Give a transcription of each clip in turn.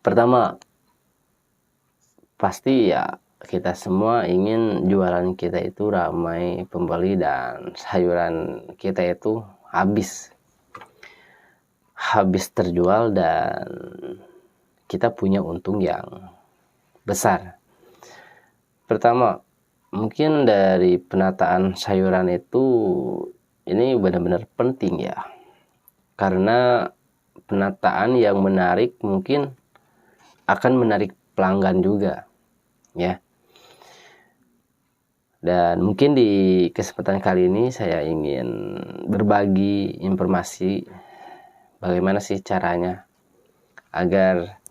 Pertama, pasti ya kita semua ingin jualan kita itu ramai pembeli dan sayuran kita itu habis terjual dan kita punya untung yang besar. Pertama, mungkin dari penataan sayuran itu ini benar-benar penting ya, karena penataan yang menarik mungkin akan menarik pelanggan juga ya. Dan mungkin di kesempatan kali ini saya ingin berbagi informasi bagaimana sih caranya agar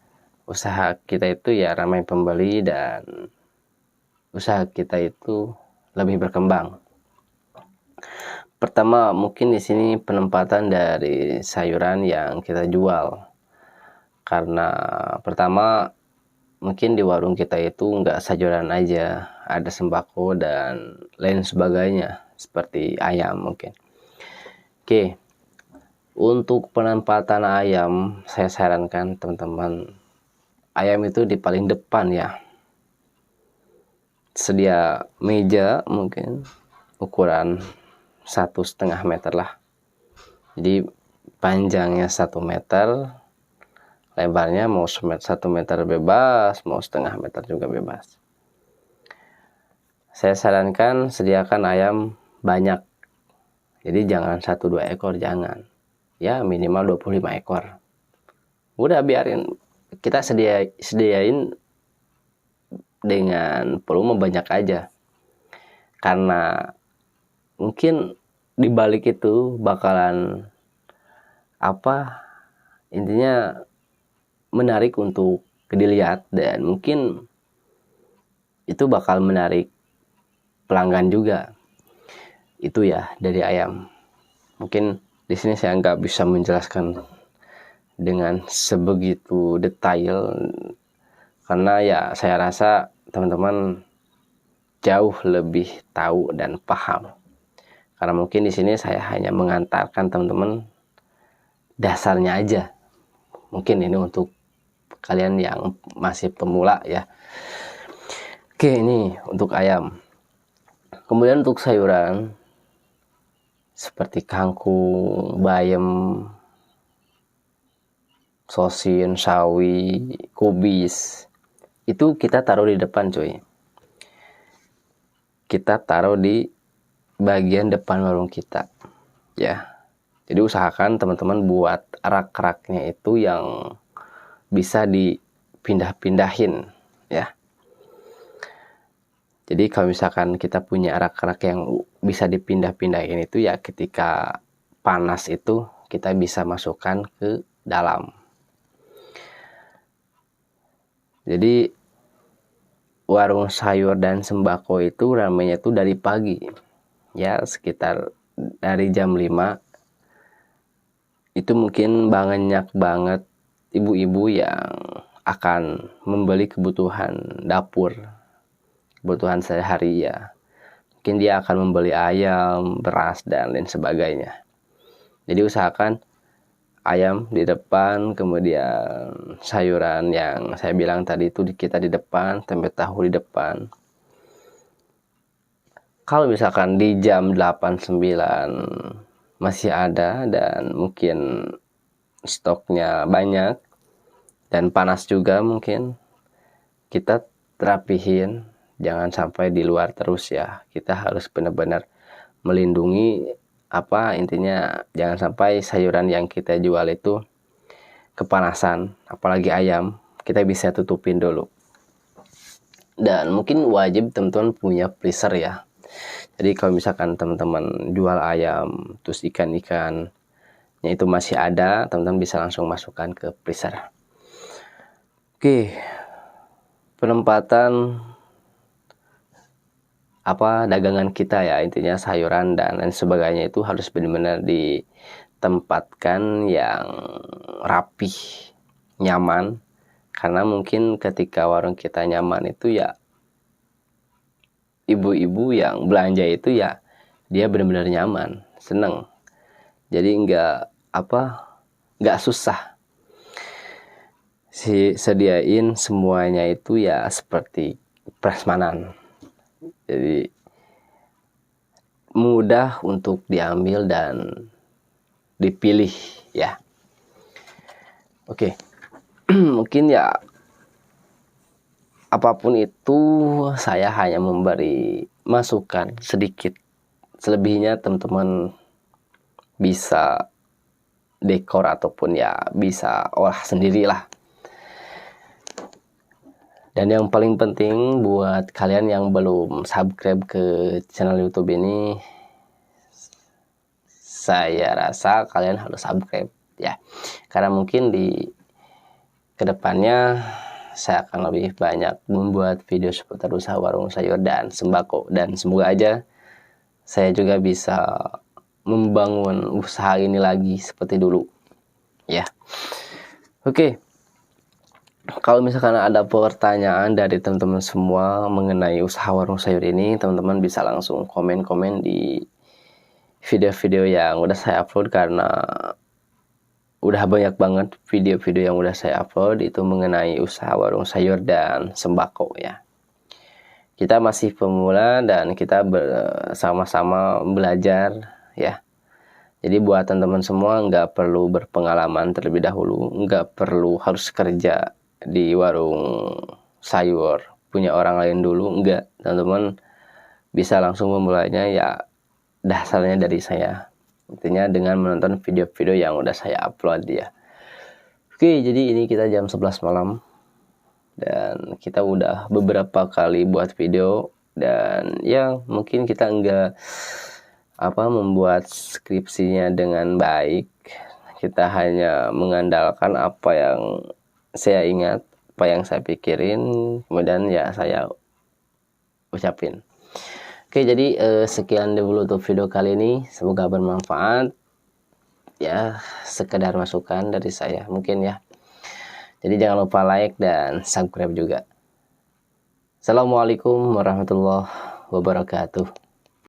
usaha kita itu ya ramai pembeli dan usaha kita itu lebih berkembang. Pertama, mungkin di sini penempatan dari sayuran yang kita jual. Karena pertama, mungkin di warung kita itu nggak sayuran aja, ada sembako dan lain sebagainya seperti ayam mungkin. Oke, untuk penempatan ayam saya sarankan teman-teman, ayam itu di paling depan ya. Sedia meja mungkin ukuran 1,5 meter lah. Jadi panjangnya 1 meter, lebarnya mau 1 meter bebas, mau 0,5 meter juga bebas. Saya sarankan sediakan ayam banyak. Jadi jangan 1-2 ekor, jangan. Ya minimal 25 ekor. Udah biarin, kita sediain dengan volume banyak aja. Karena mungkin di balik itu bakalan intinya menarik untuk dilihat dan mungkin itu bakal menarik pelanggan juga. Itu ya dari ayam. Mungkin di sini saya nggak bisa menjelaskan dengan sebegitu detail karena ya saya rasa teman-teman jauh lebih tahu dan paham. Karena mungkin di sini saya hanya mengantarkan teman-teman dasarnya aja. Mungkin ini untuk kalian yang masih pemula ya. Oke, ini untuk ayam. Kemudian untuk sayuran seperti kangkung, bayam, sosin, sawi, kubis, itu kita taruh di depan coy. Kita taruh di bagian depan warung kita ya. Jadi usahakan teman-teman buat rak-raknya itu yang bisa dipindah-pindahin ya. Jadi kalau misalkan kita punya rak-rak yang bisa dipindah-pindahin itu ya, ketika panas itu kita bisa masukkan ke dalam. Jadi warung sayur dan sembako itu ramainya itu dari pagi ya, sekitar dari jam 5 itu mungkin banyak banget ibu-ibu yang akan membeli kebutuhan dapur, kebutuhan sehari ya. Mungkin dia akan membeli ayam, beras, dan lain sebagainya. Jadi usahakan ayam di depan, kemudian sayuran yang saya bilang tadi itu kita di depan, tempe tahu di depan. Kalau misalkan di jam 8-9 masih ada dan mungkin stoknya banyak dan panas juga, mungkin kita rapihin, jangan sampai di luar terus ya. Kita harus benar-benar melindungi intinya jangan sampai sayuran yang kita jual itu kepanasan, apalagi ayam, kita bisa tutupin dulu. Dan mungkin wajib teman-teman punya freezer ya. Jadi kalau misalkan teman-teman jual ayam terus ikan-ikannya itu masih ada, teman-teman bisa langsung masukkan ke freezer. Oke, penempatan dagangan kita ya, intinya sayuran dan lain sebagainya itu harus benar-benar ditempatkan yang rapih, nyaman. Karena mungkin ketika warung kita nyaman itu ya, ibu-ibu yang belanja itu ya dia benar-benar nyaman, seneng. Jadi nggak susah. sediain semuanya itu ya seperti prasmanan. Jadi mudah untuk diambil dan dipilih ya. Oke. Mungkin ya apapun itu saya hanya memberi masukan sedikit. Selebihnya teman-teman bisa dekor ataupun ya bisa olah sendirilah. Dan yang paling penting buat kalian yang belum subscribe ke channel YouTube ini, saya rasa kalian harus subscribe ya. Karena mungkin di kedepannya saya akan lebih banyak membuat video seputar usaha warung sayur dan sembako, dan semoga aja saya juga bisa membangun usaha ini lagi seperti dulu ya. Oke. Kalau misalkan ada pertanyaan dari teman-teman semua mengenai usaha warung sayur ini, teman-teman bisa langsung komen-komen di video-video yang udah saya upload, karena udah banyak banget video-video yang udah saya upload itu mengenai usaha warung sayur dan sembako ya. Kita masih pemula dan kita bersama-sama belajar ya. Jadi buat teman-teman semua nggak perlu berpengalaman terlebih dahulu, nggak perlu harus kerja di warung sayur punya orang lain dulu, enggak. Teman-teman bisa langsung memulainya ya dasarnya dari saya, intinya dengan menonton video-video yang udah saya upload ya. Oke, jadi ini kita jam 11 malam dan kita udah beberapa kali buat video, dan ya mungkin kita enggak membuat skripsinya dengan baik. Kita hanya mengandalkan apa yang saya ingat, apa yang saya pikirin, kemudian ya saya ucapin. Oke, jadi sekian dulu untuk video kali ini, semoga bermanfaat ya, sekedar masukan dari saya mungkin ya. Jadi jangan lupa like dan subscribe juga. Assalamualaikum warahmatullahi wabarakatuh.